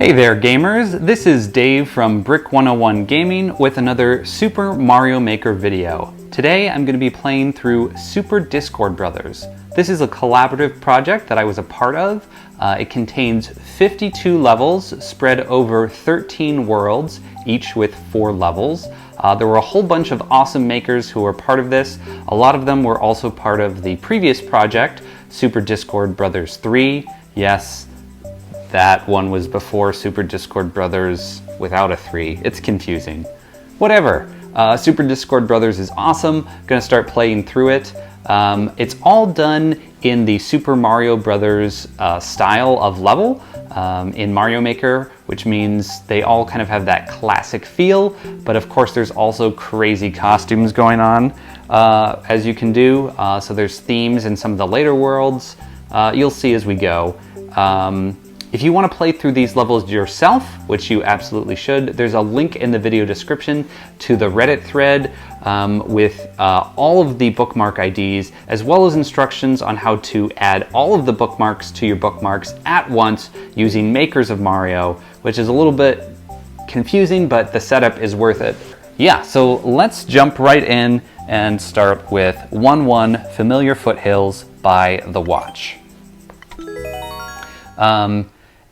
Hey there gamers, this is Dave from Brick 101 Gaming with another Super Mario Maker video. Today I'm going to be playing through Super Discord Brothers. This is a collaborative project that I was a part of. It contains 52 levels spread over 13 worlds, each with 4 levels. There were a whole bunch of awesome makers who were part of this. A lot of them were also part of the previous project, Super Discord Brothers 3. Yes, that one was before Super Discord Brothers without a 3. It's confusing. Whatever. Super Discord Brothers is awesome. Gonna start playing through it. It's all done in the Super Mario Brothers style of level in Mario Maker, which means they all kind of have that classic feel, but of course there's also crazy costumes going on, as you can do. So there's themes in some of the later worlds. You'll see as we go. If you want to play through these levels yourself, which you absolutely should, there's a link in the video description to the Reddit thread with all of the bookmark IDs, as well as instructions on how to add all of the bookmarks to your bookmarks at once using Makers of Mario, which is a little bit confusing, but the setup is worth it. Yeah, so let's jump right in and start with 1-1 Familiar Foothills by The Watch.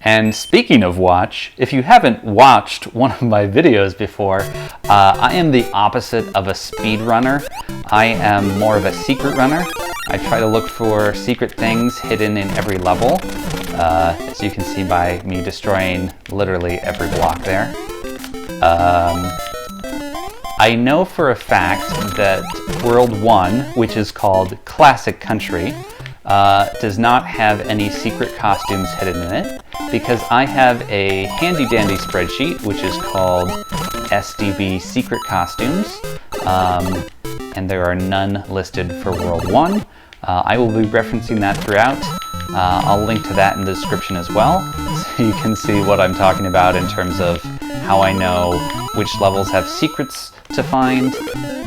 And speaking of watch, if you haven't watched one of my videos before, I am the opposite of a speed runner. I am more of a secret runner. I try to look for secret things hidden in every level, as you can see by me destroying literally every block there. I know for a fact that World 1, which is called Classic Country, does not have any secret costumes hidden in it, because I have a handy dandy spreadsheet which is called SDB Secret Costumes, and there are none listed for World 1. I will be referencing that throughout. I'll link to that in the description as well, so you can see what I'm talking about in terms of how I know which levels have secrets to find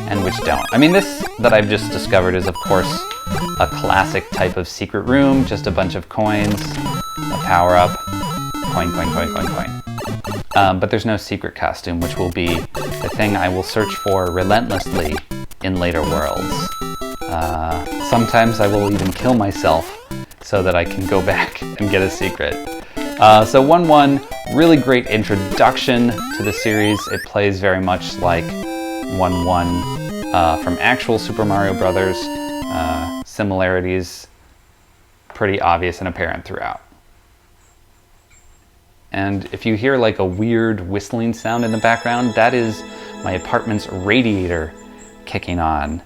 and which don't. I mean, this that I've just discovered is of course a classic type of secret room, just a bunch of coins, a power-up, coin. But there's no secret costume, which will be the thing I will search for relentlessly in later worlds. Sometimes I will even kill myself so that I can go back and get a secret. So 1-1, really great introduction to the series. It plays very much like 1-1 from actual Super Mario Brothers. Similarities pretty obvious and apparent throughout. And if you hear like a weird whistling sound in the background, that is my apartment's radiator kicking on.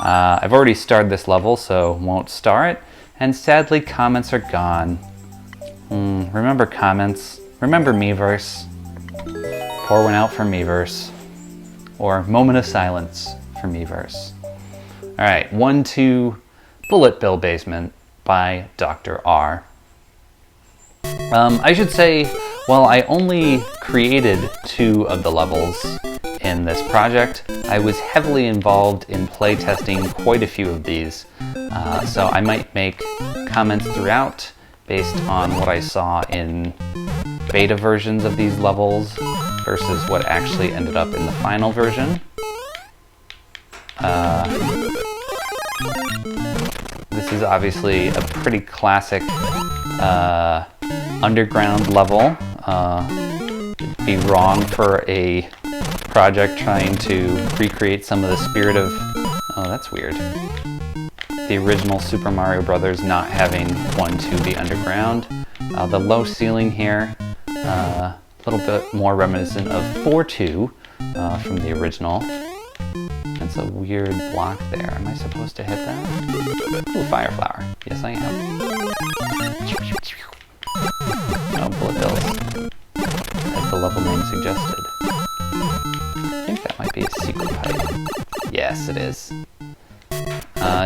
I've already started this level, so won't star it. And sadly, comments are gone. Remember comments. Remember Miiverse. Pour one out for Miiverse. Or moment of silence for Miiverse. Alright, 1-2 Bullet Bill Basement by Dr. R. I should say, while I only created 2 of the levels in this project, I was heavily involved in playtesting quite a few of these. So I might make comments throughout based on what I saw in beta versions of these levels versus what actually ended up in the final version. This is obviously a pretty classic underground level. It'd be wrong for a project trying to recreate some of the spirit of... Oh, that's weird. The original Super Mario Brothers not having 1-2 be underground. The low ceiling here, a little bit more reminiscent of 4-2 from the original. It's a weird block there. Am I supposed to hit that? Ooh, fire flower. Yes, I am. No bullet bills, as the level name suggested. I think that might be a secret pipe. Yes, it is.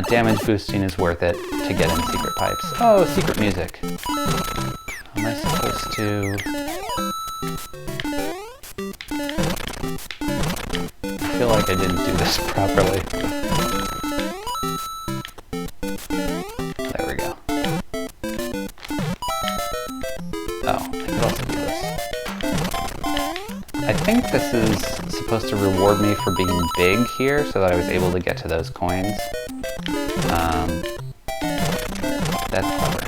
Damage boosting is worth it to get in secret pipes. Oh, secret music. Am I supposed to... I feel like I didn't do this properly. There we go. Oh, I could also do this. think this is supposed to reward me for being big here so that I was able to get to those coins. That's clever.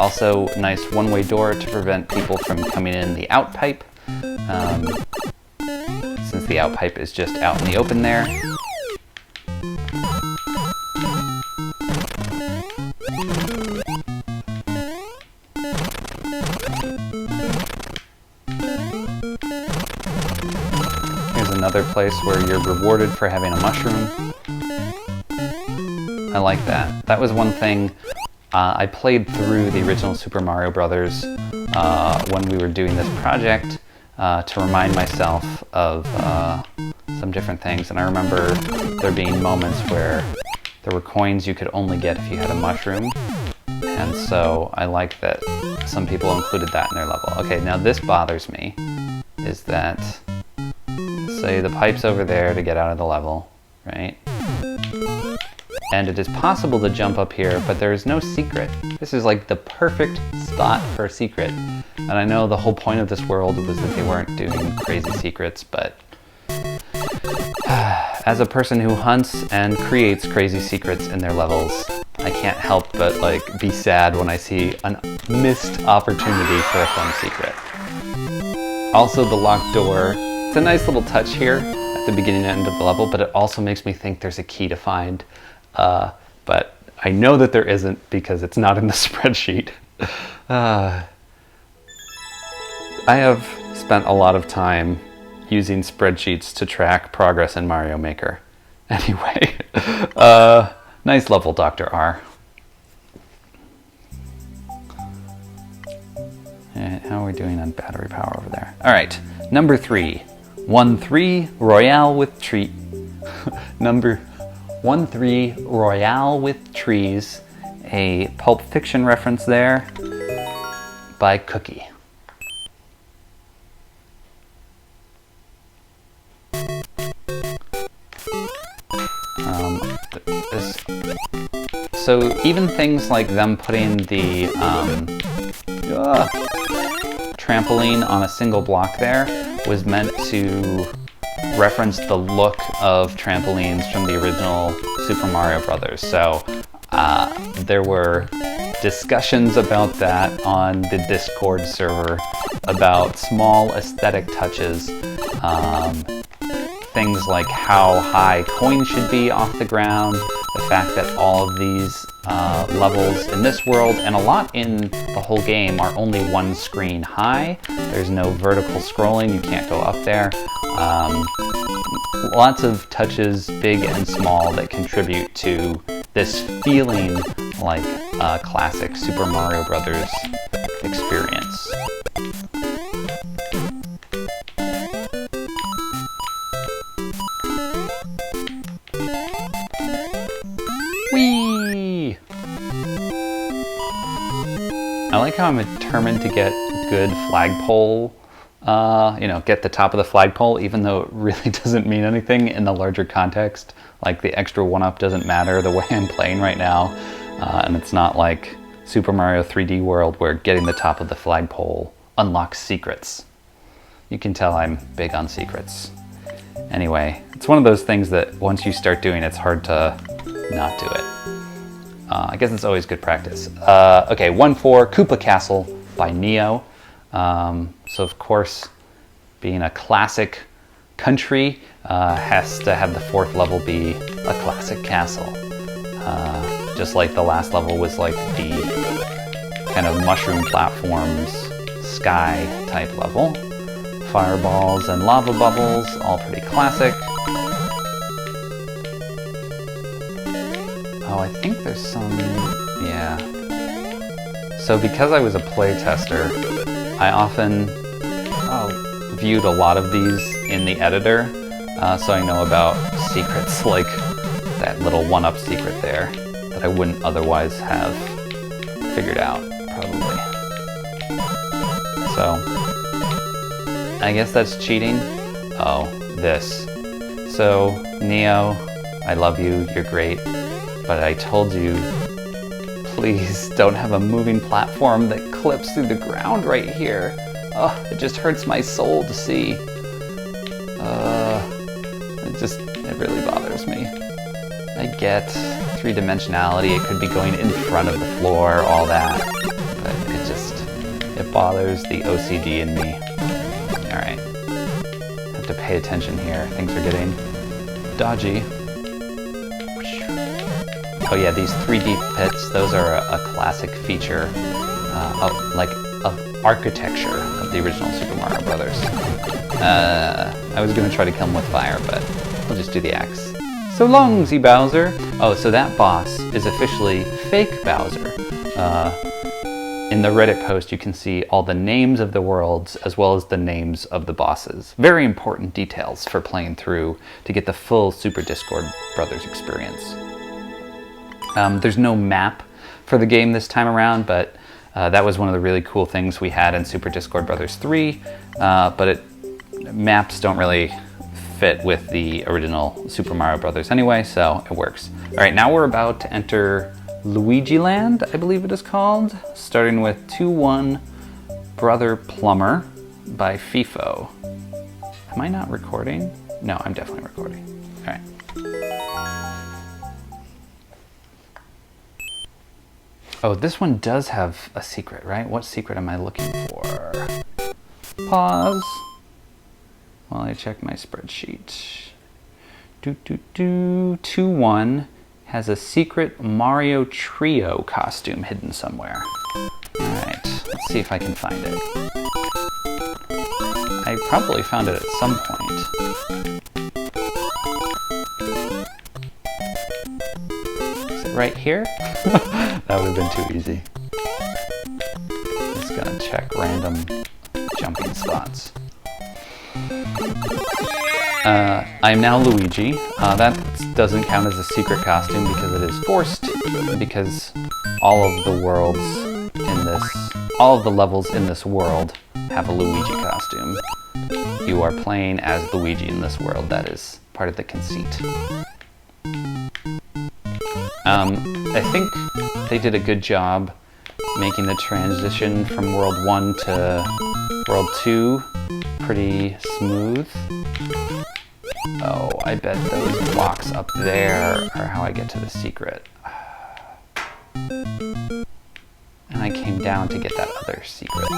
Also, nice one-way door to prevent people from coming in the out pipe. Since the out pipe is just out in the open there. Here's another place where you're rewarded for having a mushroom. I like that. That was one thing I played through the original Super Mario Brothers when we were doing this project to remind myself of some different things. And I remember there being moments where there were coins you could only get if you had a mushroom. And so I like that some people included that in their level. Okay, now this bothers me, is that, say the pipe's over there to get out of the level, right? And it is possible to jump up here, but there is no secret. This is like the perfect spot for a secret. And I know the whole point of this world was that they weren't doing crazy secrets, but as a person who hunts and creates crazy secrets in their levels, I can't help but like be sad when I see a missed opportunity for a fun secret. Also the locked door, it's a nice little touch here at the beginning and end of the level, but it also makes me think there's a key to find. But I know that there isn't because it's not in the spreadsheet. I have spent a lot of time using spreadsheets to track progress in Mario Maker. Anyway, nice level, Dr. R. And how are we doing on battery power over there? All right, number 3. 1-3 Royale with treat. Number 1-3 Royale with trees. A Pulp Fiction reference there by Cookie. So even things like them putting the trampoline on a single block there was meant to reference the look of trampolines from the original Super Mario Brothers. So there were discussions about that on the Discord server about small aesthetic touches. Things like how high coins should be off the ground, the fact that all of these levels in this world and a lot in the whole game are only one screen high. There's no vertical scrolling, you can't go up there. Lots of touches, big and small, that contribute to this feeling like a classic Super Mario Brothers experience. Whee! I like how I'm determined to get good flagpole, get the top of the flagpole, even though it really doesn't mean anything in the larger context. Like the extra 1-up doesn't matter the way I'm playing right now. And it's not like Super Mario 3D World where getting the top of the flagpole unlocks secrets. You can tell I'm big on secrets. Anyway, it's one of those things that once you start doing, it's hard to not do it. I guess it's always good practice. Okay, 1-4 Koopa Castle by Neo. So of course, being a classic country, has to have the 4th level be a classic castle. Just like the last level was like the kind of mushroom platforms, sky type level. Fireballs and lava bubbles, all pretty classic. Oh, I think there's some, yeah. So because I was a playtester, I often viewed a lot of these in the editor, so I know about secrets like that little 1-up secret there that I wouldn't otherwise have figured out, probably. So, I guess that's cheating. Oh, this. So, Neo, I love you, you're great, but I told you, please don't have a moving platform that clips through the ground right here. Oh, it just hurts my soul to see. It really bothers me. I get three-dimensionality, it could be going in front of the floor, all that, but it bothers the OCD in me. Alright, have to pay attention here, things are getting dodgy. Oh yeah, these 3D pits, those are a classic feature of architecture of the original Super Mario Brothers. I was going to try to kill him with fire, but I'll just do the axe. So long, Z Bowser! Oh, so that boss is officially fake Bowser. In the Reddit post, you can see all the names of the worlds as well as the names of the bosses. Very important details for playing through to get the full Super Discord Brothers experience. There's no map for the game this time around, but that was one of the really cool things we had in Super Discord Brothers 3, but maps don't really fit with the original Super Mario Brothers anyway, so it works. All right, now we're about to enter Luigi Land, I believe it is called, starting with 2-1 Brother Plumber by FIFO. Am I not recording? No, I'm definitely recording. All right. Oh, this one does have a secret, right? What secret am I looking for? Pause while I check my spreadsheet. 2-1 has a secret Mario Trio costume hidden somewhere. Alright, let's see if I can find it. I probably found it at some point. Is it right here? That would have been too easy. Just gonna check random jumping spots. I'm now Luigi. That doesn't count as a secret costume because it is forced, because all of the levels in this world have a Luigi costume. You are playing as Luigi in this world. That is part of the conceit. I think they did a good job making the transition from World 1 to World 2 pretty smooth. Oh, I bet those blocks up there are how I get to the secret. And I came down to get that other secret.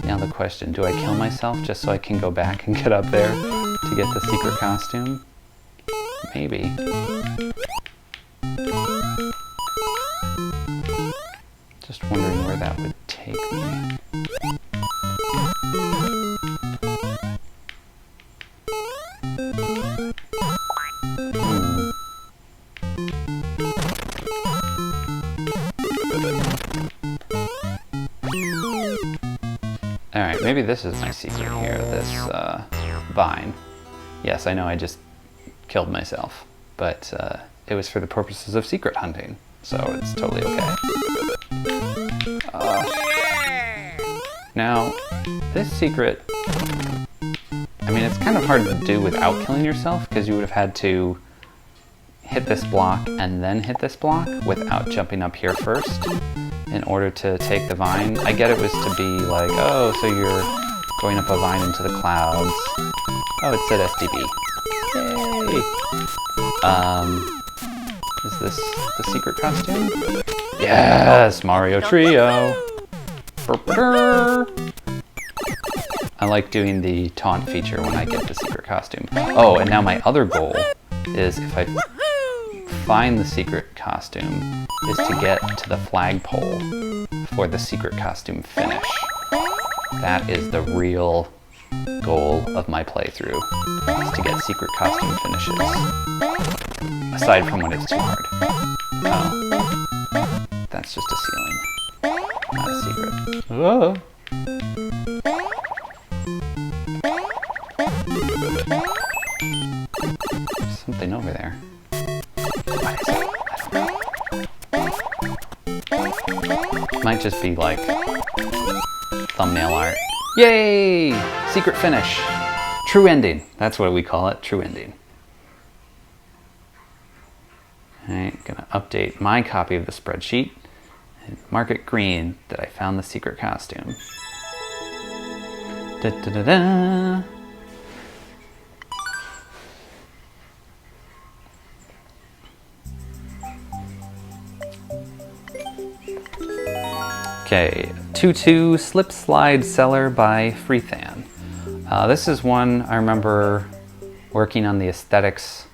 Now the question, do I kill myself just so I can go back and get up there to get the secret costume? Maybe. Just wondering where that would take me. Alright, maybe this is my secret here, this vine. Yes, I know I just killed myself, but it was for the purposes of secret hunting, so it's totally okay. Now, this secret, I mean, it's kind of hard to do without killing yourself, because you would have had to hit this block and then hit this block without jumping up here first in order to take the vine. I get it was to be like, oh, so you're going up a vine into the clouds. Oh, it said SDB. Yay! Is this the secret costume? Yes, Mario Trio! I like doing the taunt feature when I get the secret costume. Oh, and now my other goal is, if I find the secret costume, is to get to the flagpole for the secret costume finish. That is the real goal of my playthrough, is to get secret costume finishes. Aside from when it's too hard. Oh. That's just a ceiling. Not a secret. Whoa! There's something over there. What is it? I don't know. Might just be like thumbnail art. Yay! Secret finish. True ending. That's what we call it. True ending. Alright, gonna update my copy of the spreadsheet and mark it green that I found the secret costume. Da, da, da, da. Okay, Tutu Slip Slide Cellar by Freethan. This is one I remember working on the aesthetics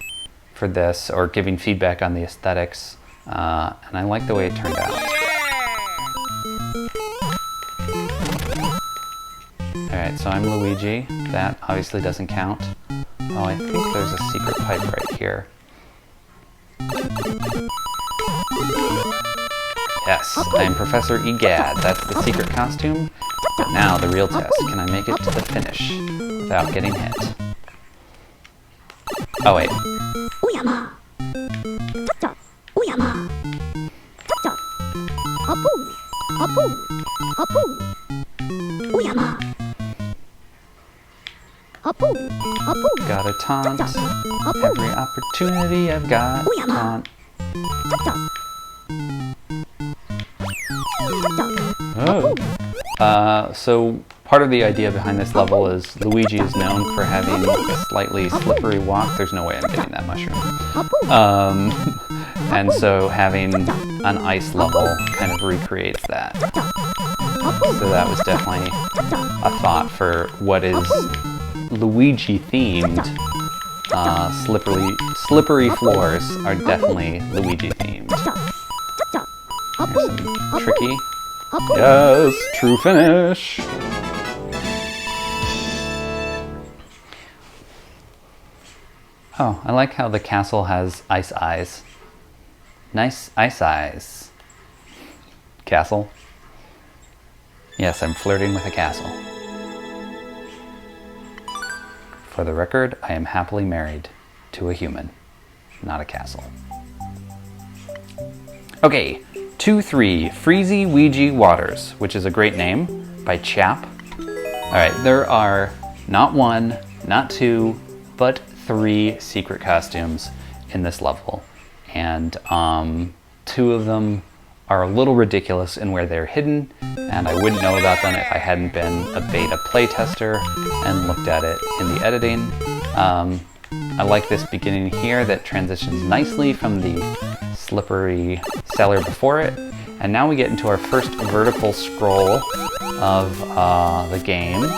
for this, or giving feedback on the aesthetics, and I like the way it turned out. Alright, so I'm Luigi. That obviously doesn't count. Oh, I think there's a secret pipe right here. Yes, I am Professor Egad. That's the secret costume. But now the real test. Can I make it to the finish without getting hit? Oh wait. Gotta taunt. Every opportunity I've got. Taunt. Oh. So part of the idea behind this level is Luigi is known for having a slightly slippery walk. There's no way I'm getting that mushroom. And so having an ice level kind of recreates that. So that was definitely a thought for what is Luigi themed. Slippery floors are definitely Luigi themed. Here's some tricky. Yes, true finish. Oh, I like how the castle has ice eyes. Nice ice eyes. Castle. Yes, I'm flirting with a castle. For the record, I am happily married to a human, not a castle. Okay, 2-3 Freezy Ouija Waters, which is a great name by Chap. Alright, there are not one, not two, but 3 secret costumes in this level. And 2 of them are a little ridiculous in where they're hidden, and I wouldn't know about them if I hadn't been a beta playtester and looked at it in the editing. I like this beginning here that transitions nicely from the slippery cellar before it, and now we get into our first vertical scroll of the game.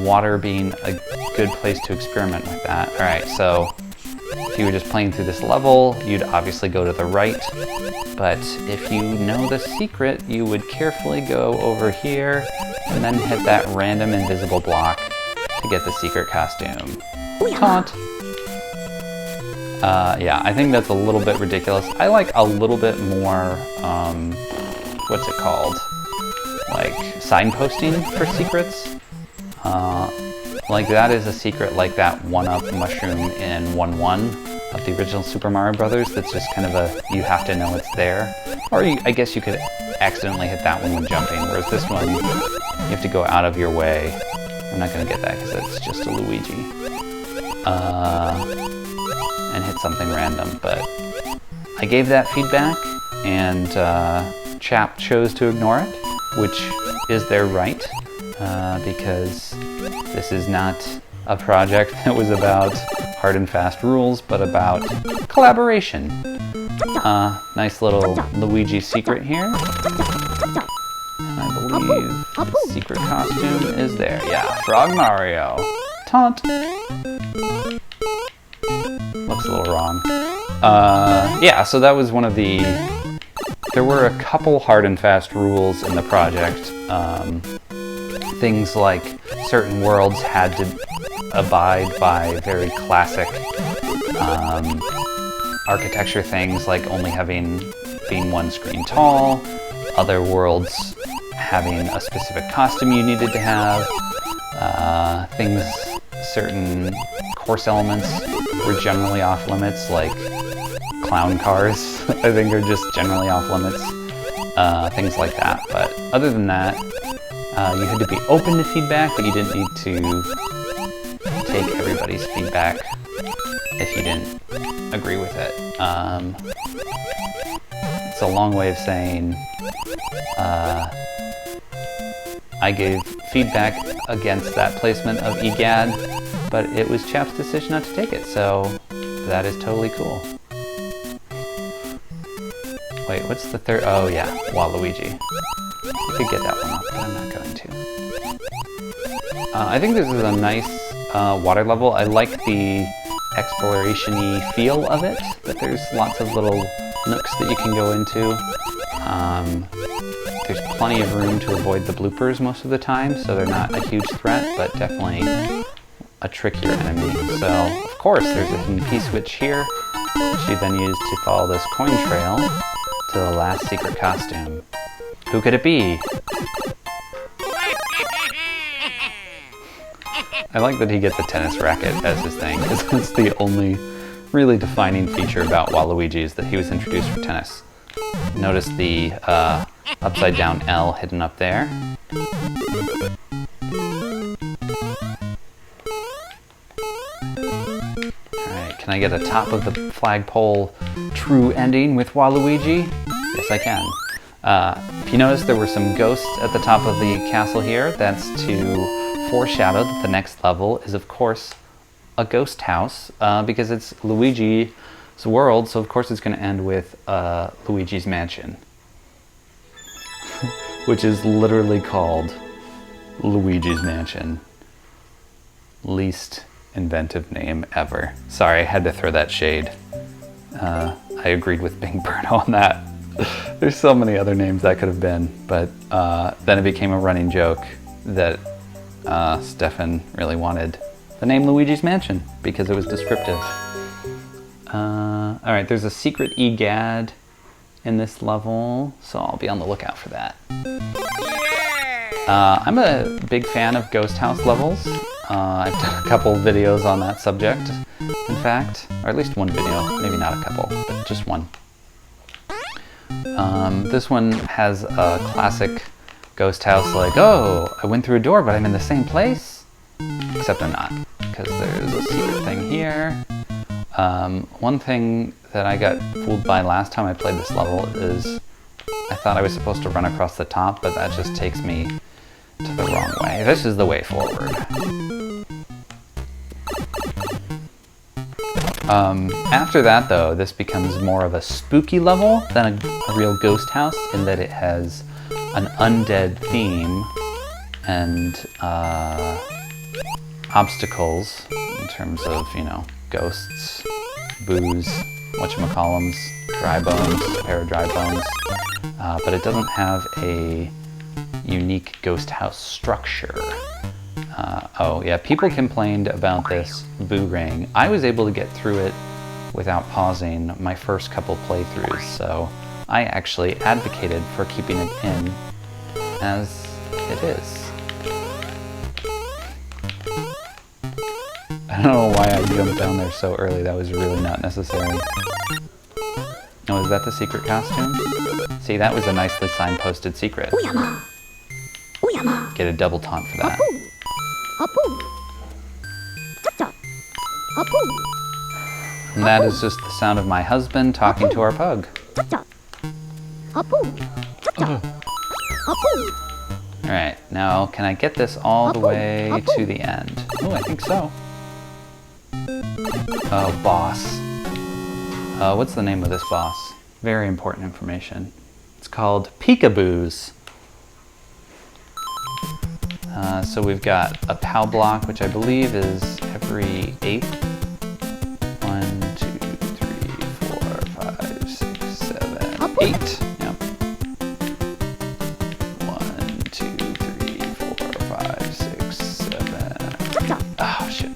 Water being a good place to experiment with that. Alright, so if you were just playing through this level, you'd obviously go to the right, but if you know the secret, you would carefully go over here and then hit that random invisible block to get the secret costume. Taunt! Yeah, I think that's a little bit ridiculous. I like a little bit more, what's it called? Like, signposting for secrets. Like that is a secret, like that 1-up mushroom in 1-1 of the original Super Mario Brothers. That's just kind of a, you have to know it's there. Or I guess you could accidentally hit that one when jumping, whereas this one, you have to go out of your way. I'm not going to get that because it's just a Luigi. And hit something random, but I gave that feedback, and Chap chose to ignore it, which is their right, because this is not a project that was about hard and fast rules, but about collaboration. Nice little Luigi secret here. And I believe the secret costume is there. Yeah, Frog Mario. Taunt. Looks a little wrong. Yeah, so that was one of the... There were a couple hard and fast rules in the project. Things like certain worlds had to abide by very classic architecture things, like only being 1 screen tall, other worlds having a specific costume you needed to have, certain course elements were generally off limits, like clown cars, I think are just generally off limits, things like that. But other than that, you had to be open to feedback, but you didn't need to take everybody's feedback if you didn't agree with it. It's a long way of saying I gave feedback against that placement of EGAD, but it was Chap's decision not to take it, so that is totally cool. Wait, what's the third? Oh yeah, Waluigi. You could get that one up, but I'm not going to. I think this is a nice water level. I like the exploration-y feel of it, that there's lots of little nooks that you can go into. There's plenty of room to avoid the bloopers most of the time, so they're not a huge threat, but definitely a trickier enemy. So, of course, there's a hidden P-switch here, which you then use to follow this coin trail to the last secret costume. Who could it be? I like that he gets a tennis racket as his thing, because it's the only really defining feature about Waluigi is that he was introduced for tennis. Notice the upside down L hidden up there. Alright, can I get a top of the flagpole true ending with Waluigi? Yes, I can. If you notice, there were some ghosts at the top of the castle here. That's to foreshadow that the next level is, of course, a ghost house, because it's Luigi's world, so of course it's going to end with Luigi's mansion. Which is literally called Luigi's Mansion. Least inventive name ever. Sorry, I had to throw that shade. I agreed with Big Bert on that. There's so many other names that could have been, but then it became a running joke that Stefan really wanted the name Luigi's Mansion because it was descriptive. Alright, there's a secret EGAD in this level, so I'll be on the lookout for that. I'm a big fan of ghost house levels. I've done a couple videos on that subject, in fact, or at least one video, maybe not a couple, but just one. This one has a classic ghost house like, oh, I went through a door, but I'm in the same place? Except I'm not, because there's a secret thing here. One thing that I got fooled by last time I played this level is I thought I was supposed to run across the top, but that just takes me to the wrong way. This is the way forward. After that, though, this becomes more of a spooky level than a real ghost house in that it has an undead theme and obstacles in terms of, you know, ghosts, booze, whatchamacallums, dry bones, a pair of dry bones, but it doesn't have a unique ghost house structure. Oh yeah, people complained about this boo ring. I was able to get through it without pausing my first couple playthroughs, so I actually advocated for keeping it in as it is. I don't know why I jumped down there so early, that was really not necessary. Oh, is that the secret costume? See, that was a nicely signposted secret. Get a double taunt for that. And that is just the sound of my husband talking to our pug. Alright, now can I get this all the way to the end? Oh, I think so. Oh, boss. What's the name of this boss? Very important information. It's called Peekaboos. So we've got a POW block, which I believe is every 8th. 1, 2, 3, 4, 5, 6, 7, 8. Yep. 1, 2, 3, 4, 5, 6, 7. Oh, shit.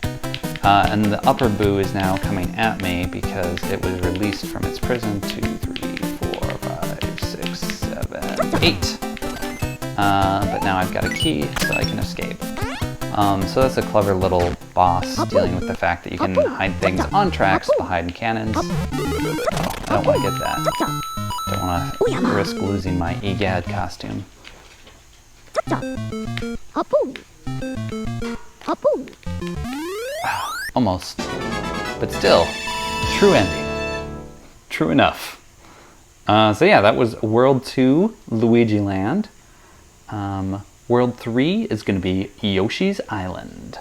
And the upper boo is now coming at me because it was released from its prison. 2, 3, 4, 5, 6, 7, 8. But now I've got a key so I can escape. So that's a clever little boss dealing with the fact that you can hide things on tracks behind cannons. Oh, I don't want to get that. Don't want to risk losing my EGAD costume. Almost. But still, true ending. True enough. So yeah, that was World 2, Luigi Land. World 3 is going to be Yoshi's Island.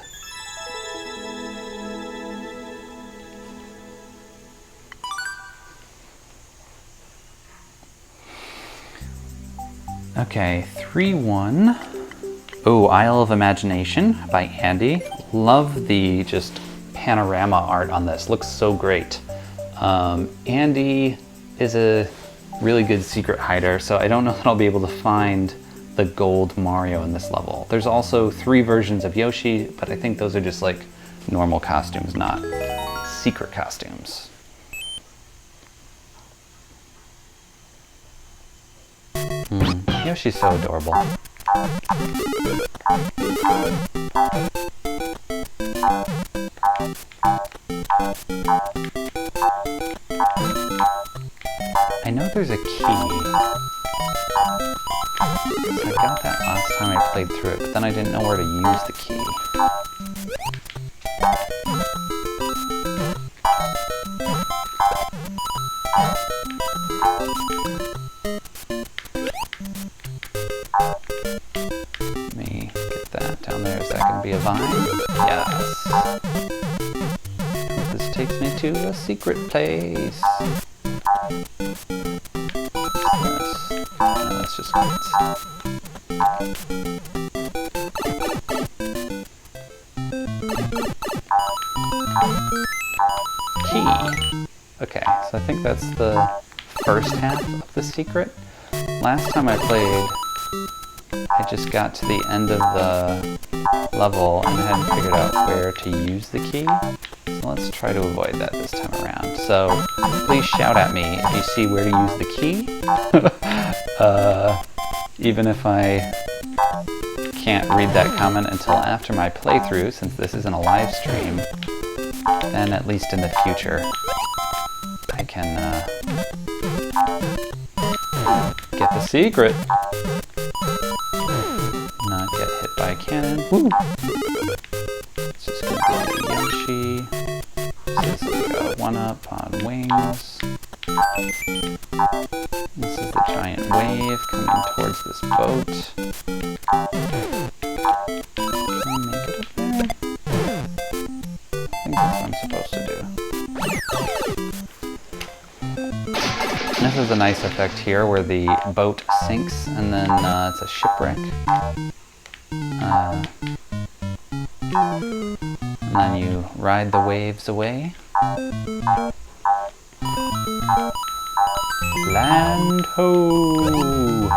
Okay, 3-1. Oh, Isle of Imagination by Andy. Love the just panorama art on this. Looks so great. Andy is a really good secret hider, so I don't know that I'll be able to find the gold Mario in this level. There's also 3 versions of Yoshi, but I think those are just like normal costumes, not secret costumes. Yoshi's so adorable. I know there's a key. I got that last time I played through it, but then I didn't know where to use the key. Let me get that down there. Is that going to be a vine? Yes. This takes me to a secret place. No, that's just lights. Key. Okay, so I think that's the first half of the secret. Last time I played, I just got to the end of the level and hadn't figured out where to use the key. So let's try to avoid that this time around. So please shout at me if you see where to use the key. Even if I can't read that comment until after my playthrough, since this isn't a live stream, then at least in the future I can get the secret. Not get hit by a cannon. Woo! It's just gonna be Yoshi. This is like a 1-up on wings. This is the giant wave coming towards this boat. Can I make it up there? I think that's what I'm supposed to do. This is a nice effect here where the boat sinks and then it's a shipwreck. And then you ride the waves away. Land ho!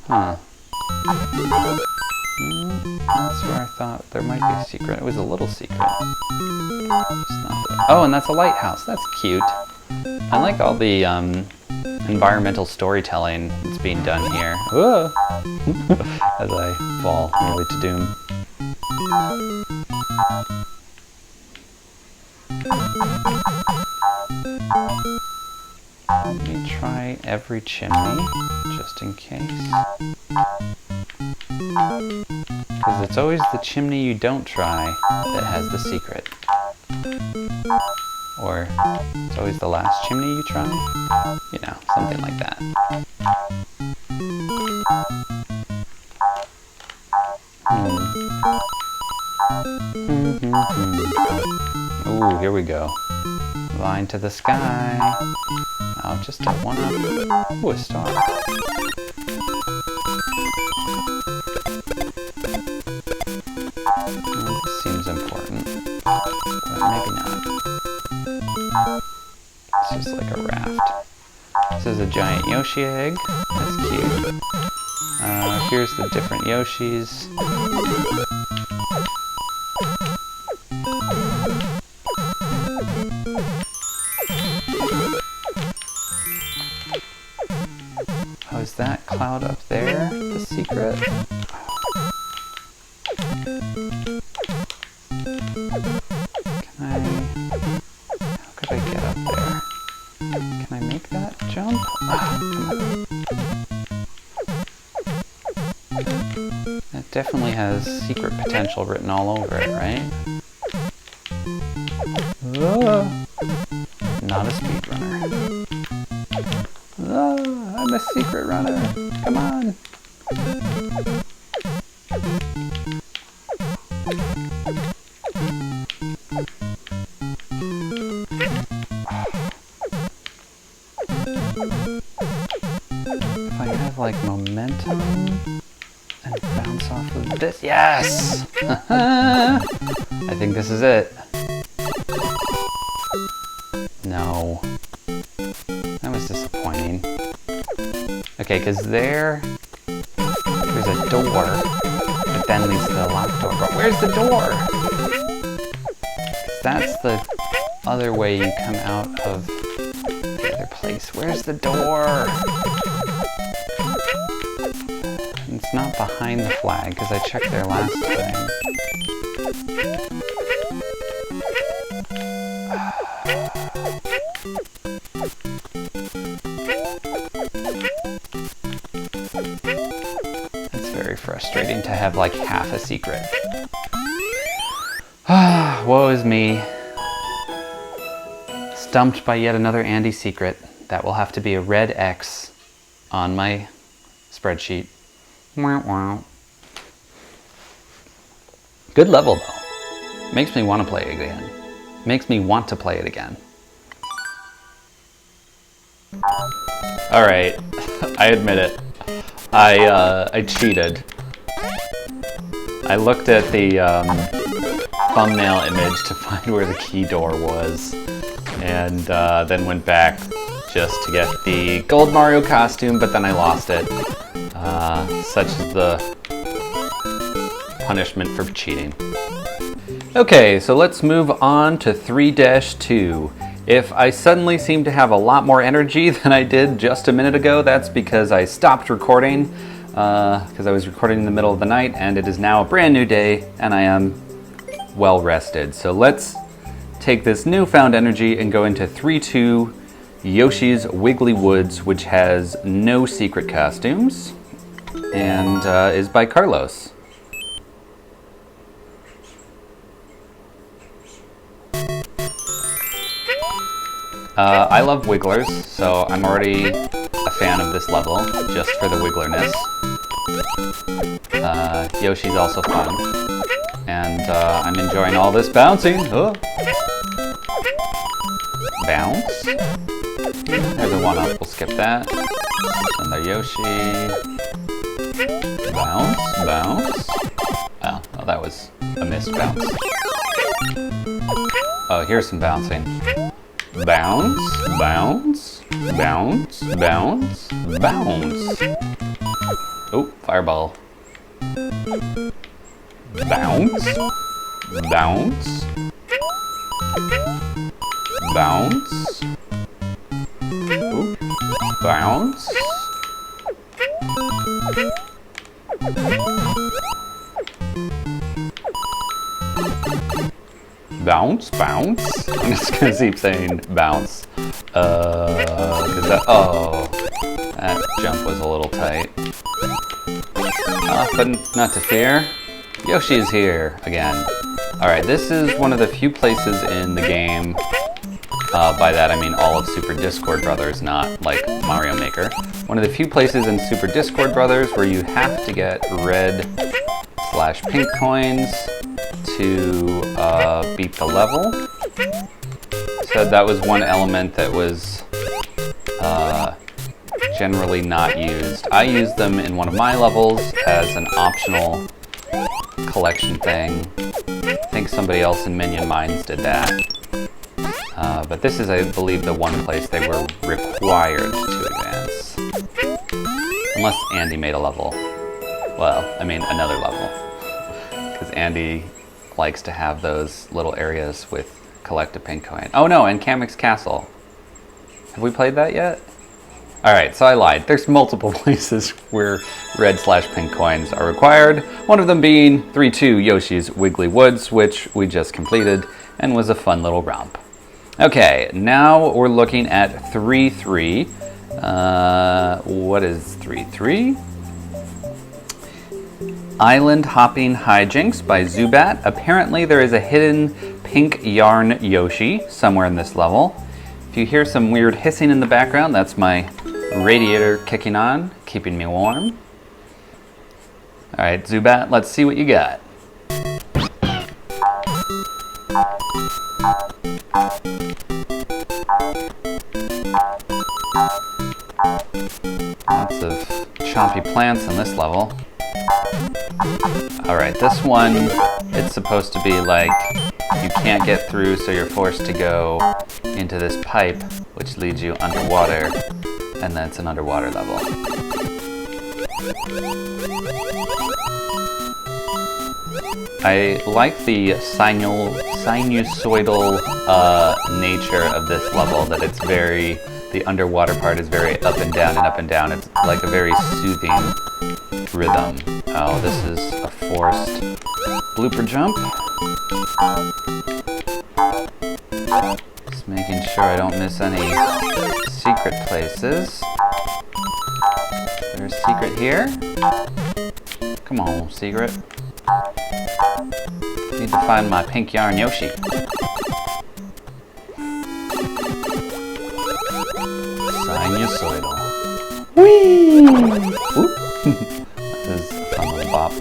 Huh. That's where I thought there might be a secret. It was a little secret. Oh, and that's a lighthouse. That's cute. I like all the environmental storytelling that's being done here. As I fall nearly to doom. Let me try every chimney, just in case. Because it's always the chimney you don't try that has the secret. Or it's always the last chimney you try. You know, something like that. Ooh, here we go. Line to the sky. Oh, just a 1-up. Ooh, a star. This seems important, but maybe not. It's just like a raft. This is a giant Yoshi egg. That's cute. Here's the different Yoshis. Oh, is that cloud up there the secret? How could I get up there? Can I make that jump? That definitely has secret potential written all over it, right? Not a speedrunner. I'm a secret runner. Come on. like momentum and bounce off of this. Yes! I think this is it. No. That was disappointing. Okay, because there's a door that then leads to the locked door. But where's the door? 'Cause that's the other way you come out of the other place. Where's the door? It's not behind the flag, because I checked there last time. It's very frustrating to have like half a secret. Woe is me. Stumped by yet another Andy secret. That will have to be a red X on my spreadsheet. Good level though. Makes me want to play it again. Makes me want to play it again. Alright, I admit it. I cheated. I looked at the thumbnail image to find where the key door was, and then went back just to get the gold Mario costume, but then I lost it. Such is the punishment for cheating. Okay, so let's move on to 3-2. If I suddenly seem to have a lot more energy than I did just a minute ago, that's because I stopped recording, because I was recording in the middle of the night, and it is now a brand new day, and I am well rested. So let's take this newfound energy and go into 3-2 Yoshi's Wiggly Woods, which has no secret costumes, and is by Carlos. I love wigglers, so I'm already a fan of this level, just for the wigglerness. Yoshi's also fun, and I'm enjoying all this bouncing. Oh. Bounce. There's a one-up, we'll skip that. Another Yoshi. Bounce, bounce. Oh, well, that was a missed bounce. Oh, here's some bouncing. Bounce, bounce, bounce, bounce, bounce. Oh, fireball. Bounce, bounce, bounce. Ooh, bounce. Bounce, bounce. I'm just gonna keep saying bounce. Cause that, oh, that jump was a little tight. But not to fear. Yoshi is here again. Alright, this is one of the few places in the game, by that I mean all of Super Discord Brothers, not like Mario Maker. One of the few places in Super Discord Brothers where you have to get red/pink coins to beat the level. So that was one element that was generally not used. I used them in one of my levels as an optional collection thing. I think somebody else in Minion Mines did that. But this is, I believe, the one place they were required to advance. Unless Andy made a level. Well, I mean another level. Because Andy likes to have those little areas with collect a pink coin. Oh no, and Kamek's Castle. Have we played that yet? Alright, so I lied. There's multiple places where red/pink coins are required. One of them being 3-2 Yoshi's Wiggly Woods, which we just completed and was a fun little romp. Okay, now we're looking at 3-3. What is 3-3? Island Hopping Hijinks by Zubat. Apparently there is a hidden pink yarn Yoshi somewhere in this level. If you hear some weird hissing in the background, that's my radiator kicking on, keeping me warm. Alright, Zubat, let's see what you got. Lots of swampy plants in this level. Alright, this one, it's supposed to be like you can't get through, so you're forced to go into this pipe, which leads you underwater, and then it's an underwater level. I like the sinusoidal nature of this level, that it's very, the underwater part is very up and down and up and down. It's like a very soothing rhythm. Oh, this is a forced blooper jump. Just making sure I don't miss any secret places. Is there a secret here? Come on, secret. Need to find my pink yarn Yoshi. Sinusoidal. Whee! Whoop. This is a fun little bop.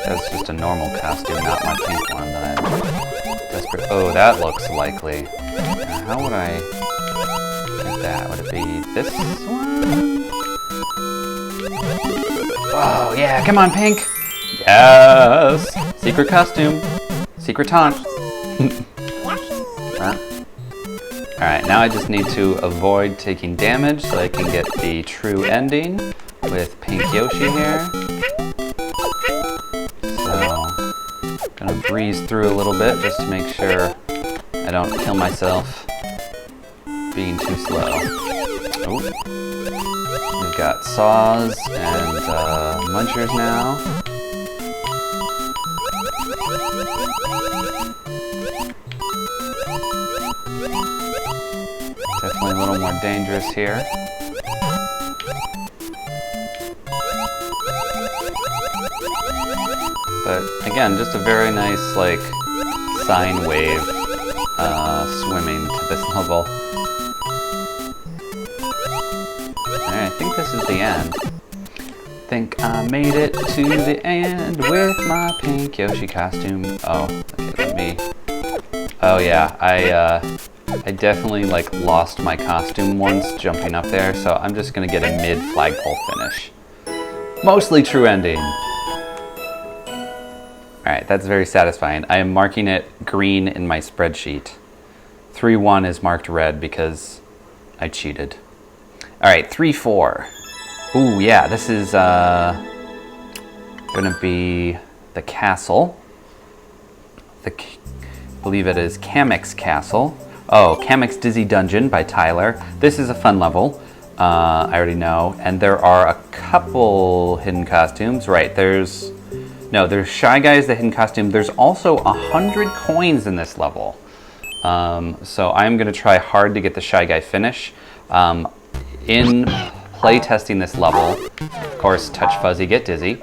That's just a normal costume, not my pink one that I'm desperate. Oh, that looks likely. Now, how would I get that? Would it be this one? Oh, yeah, come on, pink! Yes! Secret costume. Secret taunt. Alright, now I just need to avoid taking damage so I can get the true ending with pink Yoshi here. So, gonna breeze through a little bit just to make sure I don't kill myself being too slow. Oh. We've got saws and munchers now. Definitely a little more dangerous here. But again, just a very nice like sine wave swimming to this level. Alright, I think this is the end. Think I made it to the end with my pink Yoshi costume. Oh, okay, let me... Oh yeah, I definitely like lost my costume once jumping up there, so I'm just gonna get a mid-flagpole finish. Mostly true ending. Alright, that's very satisfying. I am marking it green in my spreadsheet. 3-1 is marked red because I cheated. Alright, 3-4. Ooh, yeah, this is gonna be the castle. I believe it is Kamek's Castle. Oh, Kamek's Dizzy Dungeon by Tyler. This is a fun level, I already know. And there are a couple hidden costumes. Right, there's Shy Guy is the hidden costume. There's also 100 coins in this level. So I'm gonna try hard to get the Shy Guy finish. In playtesting this level, of course, touch fuzzy, get dizzy.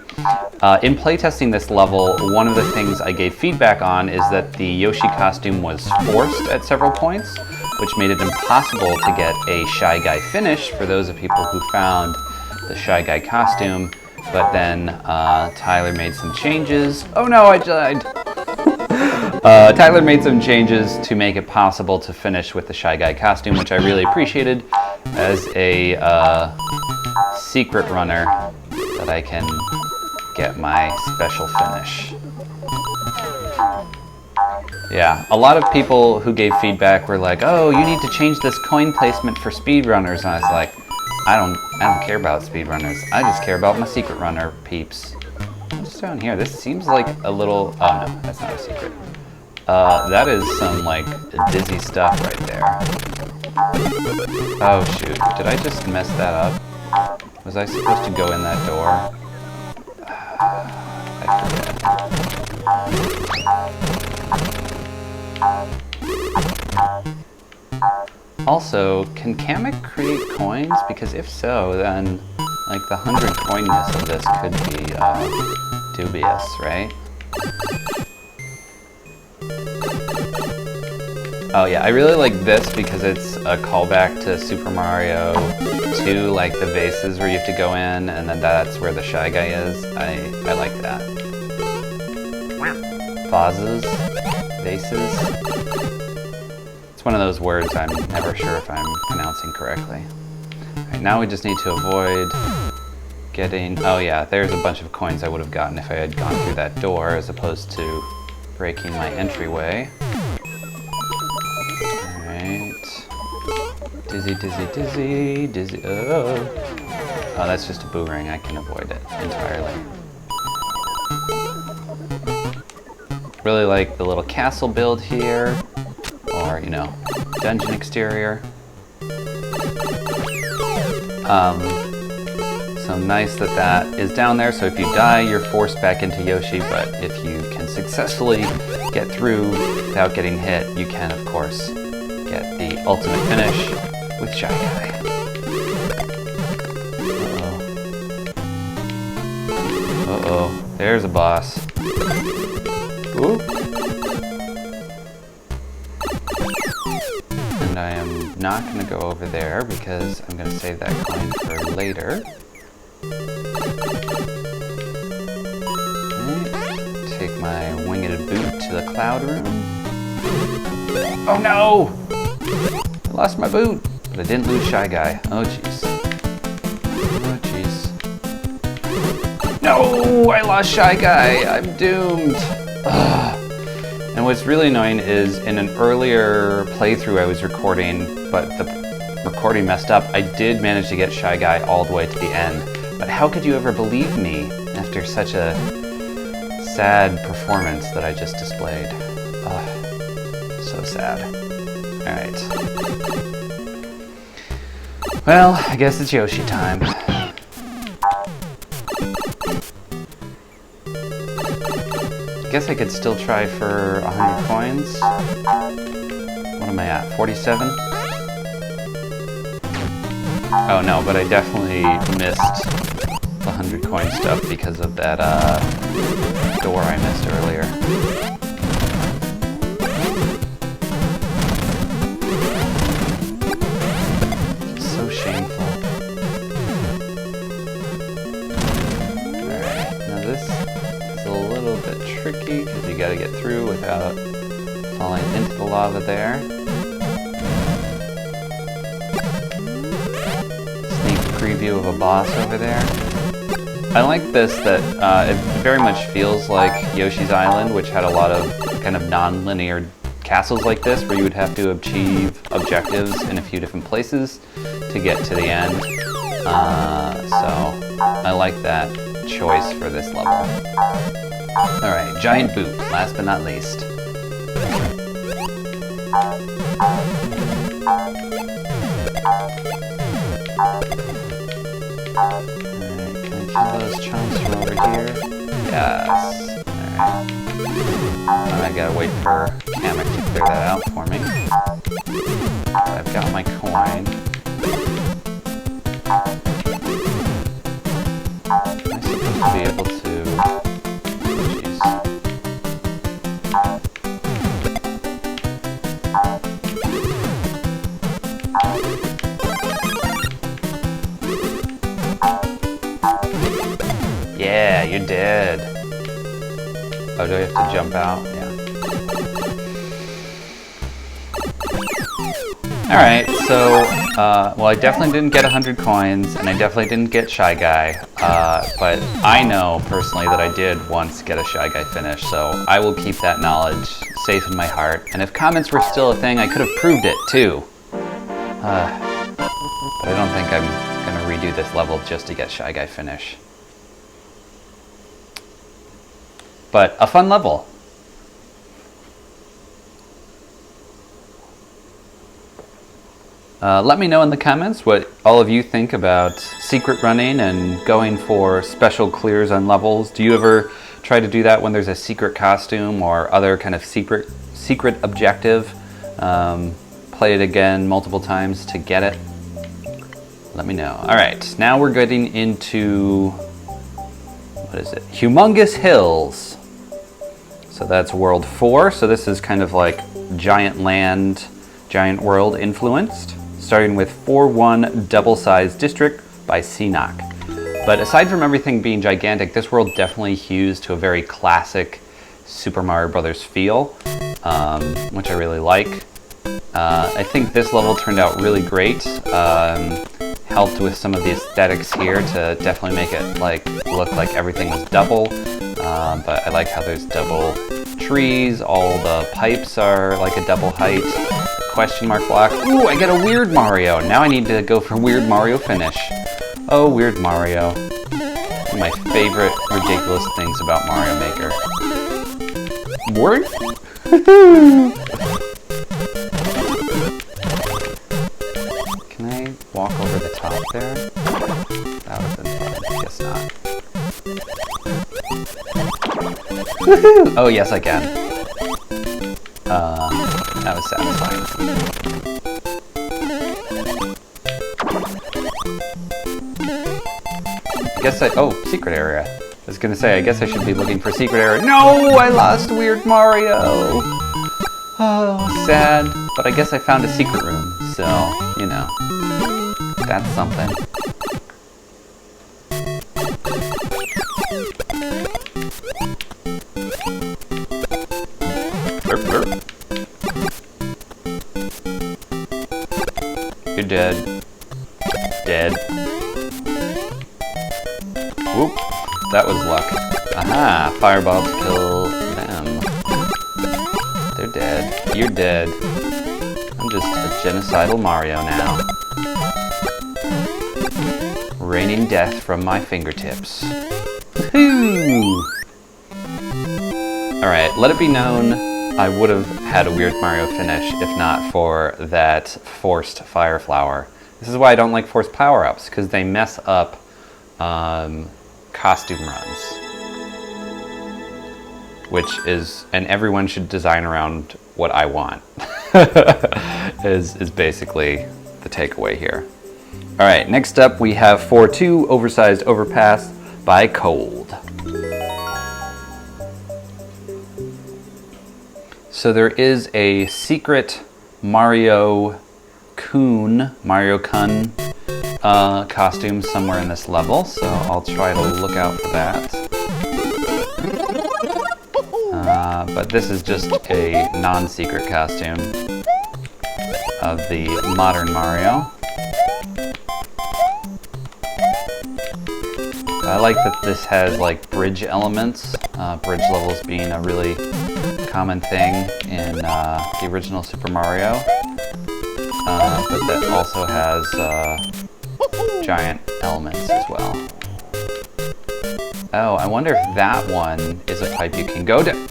In playtesting this level, one of the things I gave feedback on is that the Yoshi costume was forced at several points, which made it impossible to get a Shy Guy finish for those of people who found the Shy Guy costume. But then Tyler made some changes. Oh no, I died! Tyler made some changes to make it possible to finish with the Shy Guy costume, which I really appreciated as a secret runner, that I can get my special finish. Yeah, a lot of people who gave feedback were like, oh, you need to change this coin placement for speedrunners, and I was like, I don't care about speedrunners. I just care about my secret runner peeps. What's down here? This seems like a little... Oh no, that's not a secret. That is some like dizzy stuff right there. Oh shoot, did I just mess that up? Was I supposed to go in that door? I forget. Also, can Kamek create coins? Because if so, then like the 100 coinness of this could be dubious, right? Oh yeah, I really like this because it's a callback to Super Mario 2, like the vases where you have to go in and then that's where the Shy Guy is. I like that. Vases? Vases? one of those words I'm never sure if I'm pronouncing correctly. Alright, now we just need to avoid getting... Oh yeah, there's a bunch of coins I would have gotten if I had gone through that door as opposed to breaking my entryway. Alright. Dizzy, dizzy, dizzy, dizzy. Oh, that's just a boomerang. I can avoid it entirely. Really like the little castle build here, or, you know, dungeon exterior. So nice that that is down there, so if you die, you're forced back into Yoshi, but if you can successfully get through without getting hit, you can, of course, get the ultimate finish with Shy Guy. Uh-oh, there's a boss. Ooh. And I am not going to go over there because I'm going to save that coin for later. Okay. Take my winged boot to the cloud room. Oh no! I lost my boot, but I didn't lose Shy Guy. Oh jeez. Oh jeez. No! I lost Shy Guy! I'm doomed! Ugh. And what's really annoying is in an earlier playthrough I was recording, but the recording messed up, I did manage to get Shy Guy all the way to the end. But how could you ever believe me after such a sad performance that I just displayed? Ugh. So sad. Alright. Well, I guess it's Yoshi time. I guess I could still try for 100 coins. What am I at? 47? Oh no, but I definitely missed the 100 coin stuff because of that door I missed earlier. So shameful. Alright, now this is a little bit tricky because you gotta get through without falling into the lava there. Sneak preview of a boss over there. I like this that it very much feels like Yoshi's Island, which had a lot of kind of non-linear castles like this where you would have to achieve objectives in a few different places to get to the end. So I like that choice for this level. Alright, giant boot, last but not least. Alright, can I kill those chunks from over here? Yes. Alright. And I gotta wait for Kamek to clear that out for me. I've got my coin. Am I supposed to be able to... Jeez. Yeah, you're dead. Oh, do I have to jump out? Yeah. Alright, so, well, I definitely didn't get 100 coins, and I definitely didn't get Shy Guy, but I know, personally, that I did once get a Shy Guy finish, so I will keep that knowledge safe in my heart, and if comments were still a thing, I could have proved it, too. But I don't think I'm gonna redo this level just to get Shy Guy finish. But a fun level. Let me know in the comments what all of you think about secret running and going for special clears on levels. Do you ever try to do that when there's a secret costume or other kind of secret objective? Play it again multiple times to get it? Let me know. Alright, now we're getting into, what is it? Humongous Hills. So that's World 4, so this is kind of like Giant Land, Giant World influenced, starting with 4-1 Double-Sized District by Seanock. But aside from everything being gigantic, this world definitely hews to a very classic Super Mario Brothers feel, which I really like. I think this level turned out really great. Helped with some of the aesthetics here to definitely make it look like everything was double. But I like how there's double trees, all the pipes are like a double height. Question mark block. Ooh, I get a Weird Mario. Now I need to go for Weird Mario finish. Oh, Weird Mario. One of my favorite ridiculous things about Mario Maker. Word? Can I walk over the top there? That would have been fun. Guess not. Woohoo! Oh, yes, I can. That was satisfying. I guess oh, secret area. I was gonna say, I guess I should be looking for secret area. No, I lost Weird Mario. Oh, sad. But I guess I found a secret room, so, you know, that's something. Burp, burp. You're dead. Dead. Whoop. That was luck. Aha! Fireballs kill them. They're dead. You're dead. I'm just a genocidal Mario now. Raining death from my fingertips. Woohoo! Alright, let it be known I would have had a Weird Mario finish if not for that forced fire flower. This is why I don't like forced power-ups, because they mess up costume runs. Which is, and everyone should design around what I want, is basically the takeaway here. Alright, next up we have 4-2 Oversized Overpass by Cold. So there is a secret Mario Kun costume somewhere in this level, so I'll try to look out for that. But this is just a non-secret costume of the modern Mario. I like that this has like bridge elements, bridge levels being a really common thing in the original Super Mario, but that also has giant elements as well. Oh, I wonder if that one is a pipe you can go down.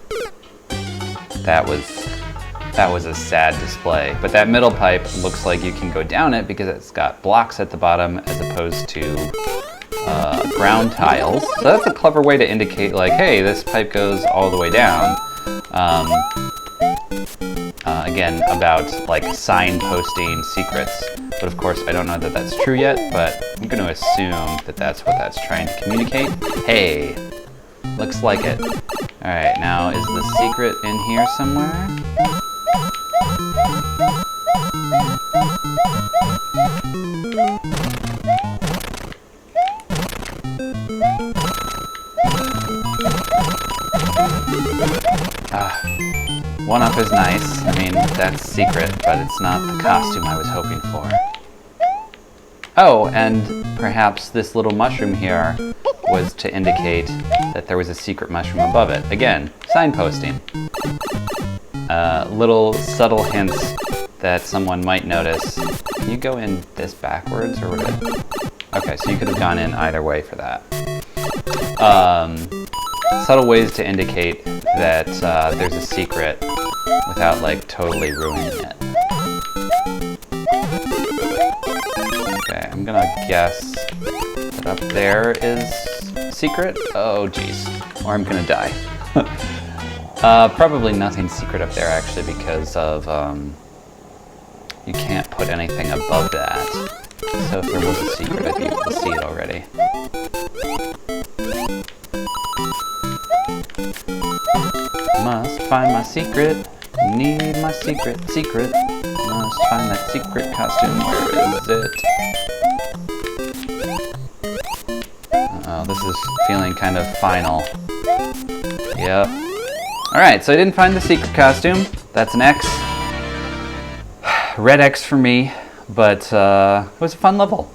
That was a sad display, but that middle pipe looks like you can go down it because it's got blocks at the bottom as opposed to ground tiles. So that's a clever way to indicate like, hey, this pipe goes all the way down. Again, about like signposting secrets, but of course I don't know that that's true yet, but I'm going to assume that that's what that's trying to communicate. Hey, looks like it. Alright, now is the secret in here somewhere? One up is nice. I mean, that's secret, but it's not the costume I was hoping for. Oh, and perhaps this little mushroom here was to indicate that there was a secret mushroom above it. Again, signposting. Little subtle hints that someone might notice. Can you go in this backwards, or would it? Okay, so you could have gone in either way for that. Subtle ways to indicate that there's a secret without like totally ruining it. Okay, I'm gonna guess that up there is secret. Oh geez, or I'm gonna die. Probably nothing secret up there actually because of you can't put anything above that. So if there was a secret, I'd be able to see it already. Must find my secret. Need my secret. Must find that secret costume. Where is it? Uh-oh, this is feeling kind of final. Yep. Alright, so I didn't find the secret costume. That's an X. red X for me, but it was a fun level,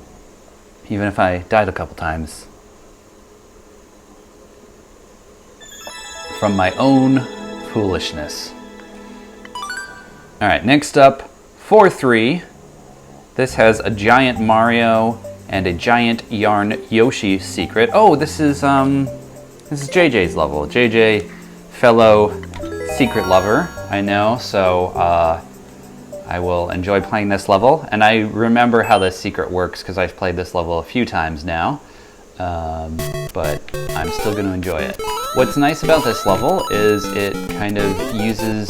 even if I died a couple times. From my own foolishness. Alright, next up, 4-3. This has a giant Mario and a giant yarn Yoshi secret. Oh, this is JJ's level. JJ, fellow secret lover, I know, so I will enjoy playing this level. And I remember how this secret works because I've played this level a few times now, but I'm still going to enjoy it. What's nice about this level is it kind of uses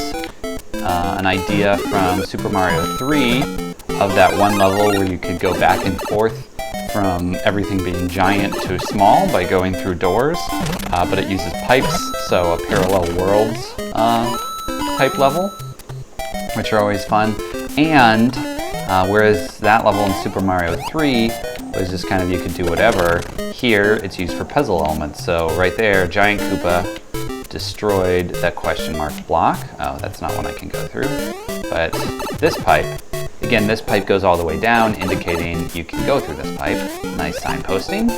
an idea from Super Mario 3 of that one level where you could go back and forth from everything being giant to small by going through doors, but it uses pipes, so a parallel worlds type level, which are always fun. And whereas that level in Super Mario 3 was just kind of you could do whatever, here it's used for puzzle elements. So right there, Giant Koopa destroyed that question mark block. Oh, that's not one I can go through. But this pipe, again, this pipe goes all the way down, indicating you can go through this pipe. Nice signposting.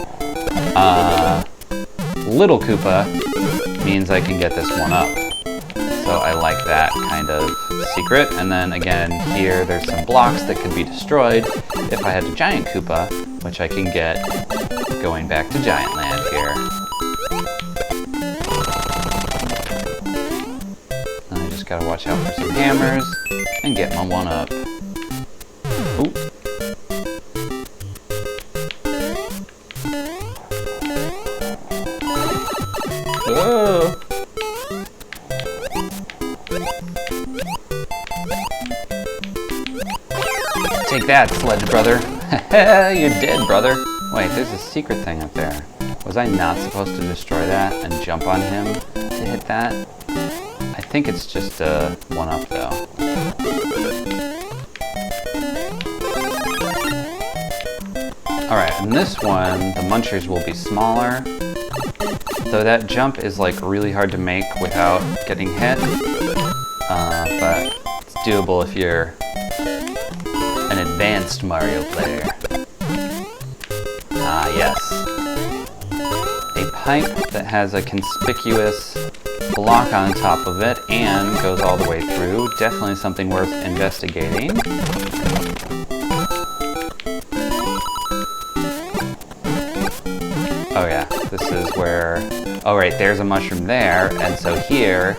Little Koopa means I can get this one up. So I like that kind of secret. And then again, here there's some blocks that could be destroyed if I had a Giant Koopa, which I can get going back to Giant Land here. And I just gotta watch out for some hammers and get my one up. Ooh. Whoa! Take that, Sledge Brother. You're dead, brother. Wait, there's a secret thing up there. Was I not supposed to destroy that and jump on him to hit that? I think it's just a one-up, though. Alright, and this one, the munchers will be smaller. Though that jump is like really hard to make without getting hit. But it's doable if you're an advanced Mario player. Ah, yes. A pipe that has a conspicuous block on top of it and goes all the way through. Definitely something worth investigating. Oh yeah, this is where... Oh right, there's a mushroom there, and so here,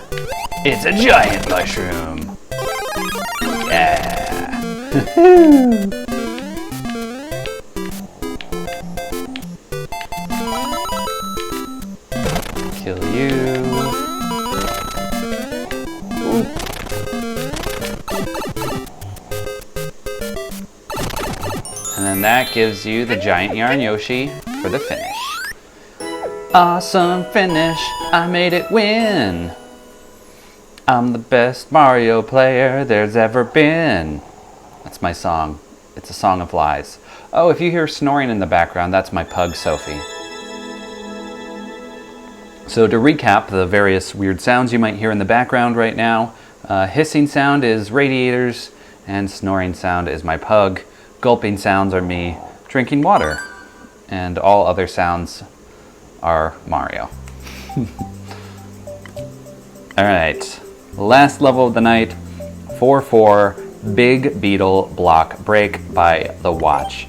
it's a giant mushroom! Yeah! Kill you. Ooh. And then that gives you the giant yarn Yoshi for the finish. Awesome finish, I made it win. I'm the best Mario player there's ever been. That's my song. It's a song of lies. Oh, if you hear snoring in the background, that's my pug, Sophie. So to recap the various weird sounds you might hear in the background right now, hissing sound is radiators, and snoring sound is my pug. Gulping sounds are me drinking water, and all other sounds are Mario. Alright, last level of the night, 4-4, Big Beetle Block Break by The Watch.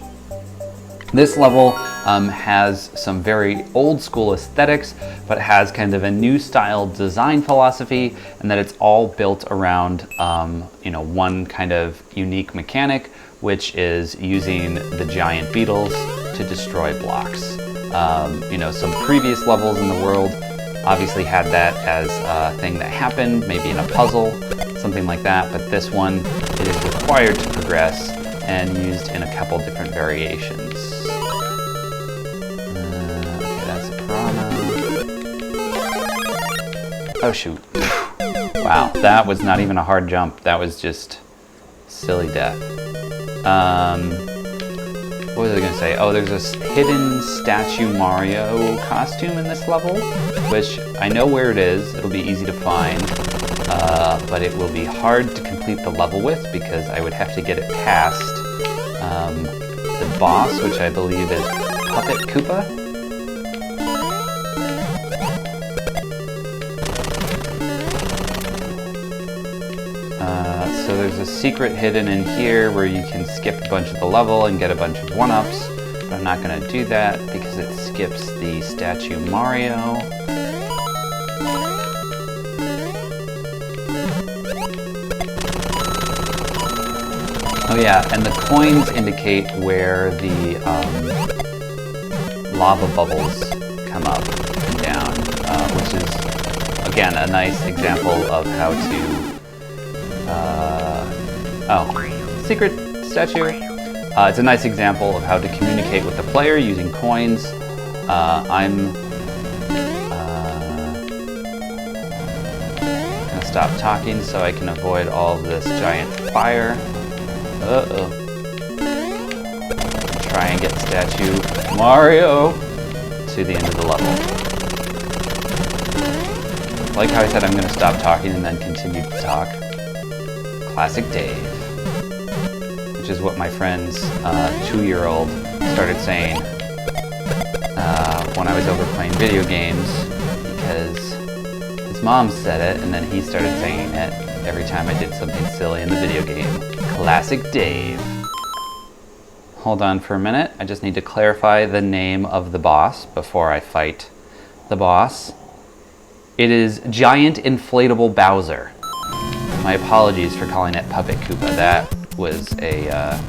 This level has some very old school aesthetics, but has kind of a new style design philosophy, and that it's all built around one kind of unique mechanic, which is using the giant beetles to destroy blocks. Some previous levels in the world obviously had that as a thing that happened, maybe in a puzzle, something like that, but this one, it is required to progress and used in a couple different variations. Okay, that's a piranha. Oh shoot. Wow, that was not even a hard jump. That was just silly death. What was I gonna say? Oh, there's this hidden statue Mario costume in this level, which I know where it is. It'll be easy to find. but it will be hard to complete the level with because I would have to get it past the boss, which I believe is Puppet Koopa. So there's a secret hidden in here where you can skip a bunch of the level and get a bunch of 1-ups, but I'm not going to do that because it skips the statue Mario. Oh yeah, and the coins indicate where the lava bubbles come up and down, which is, again, a nice example of how to... secret statue. It's a nice example of how to communicate with the player using coins. I'm gonna stop talking so I can avoid all of this giant fire. Try and get the statue Mario to the end of the level. Like how I said I'm going to stop talking and then continue to talk. Classic Dave. Which is what my friend's 2-year-old started saying when I was over playing video games, because his mom said it and then he started saying it every time I did something silly in the video game. Classic Dave. Hold on for a minute. I just need to clarify the name of the boss before I fight the boss. It is Giant Inflatable Bowser. My apologies for calling it Puppet Koopa. That was a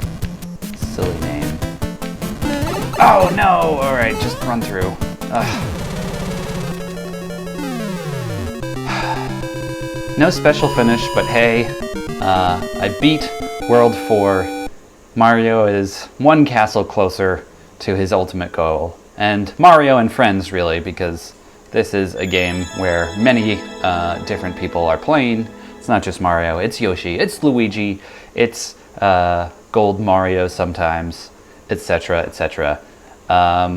silly name. Oh no! Alright, just run through. No special finish, but hey, I beat World 4. Mario is one castle closer to his ultimate goal. And Mario and friends, really, because this is a game where many different people are playing. It's not just Mario, it's Yoshi, it's Luigi, it's Gold Mario sometimes, etc., etc.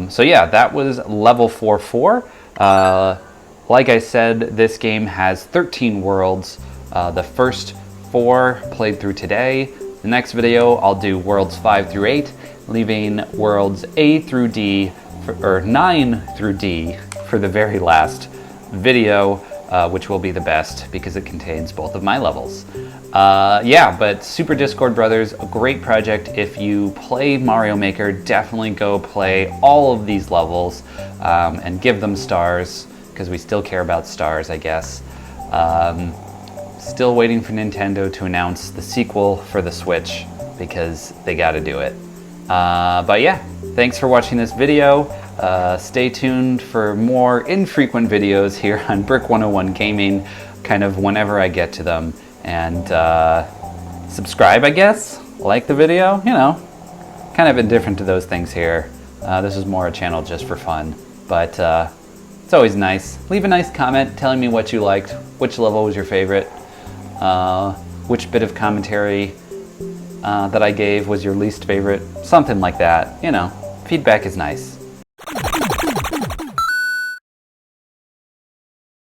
So yeah, that was level 4-4. Like I said, this game has 13 worlds. The first 4 played through today. The next video, I'll do worlds 5 through 8, leaving worlds A through D, or 9 through D, for the very last video, which will be the best because it contains both of my levels. Yeah, but Super Discord Brothers, a great project. If you play Mario Maker, definitely go play all of these levels and give them stars, because we still care about stars, I guess. Still waiting for Nintendo to announce the sequel for the Switch, because they gotta do it. But yeah, thanks for watching this video. Stay tuned for more infrequent videos here on Brick 101 Gaming, kind of whenever I get to them. And subscribe, I guess? Like the video? You know, kind of indifferent to those things here. This is more a channel just for fun. But it's always nice. Leave a nice comment telling me what you liked, which level was your favorite, which bit of commentary that I gave was your least favorite, something like that. You know, feedback is nice.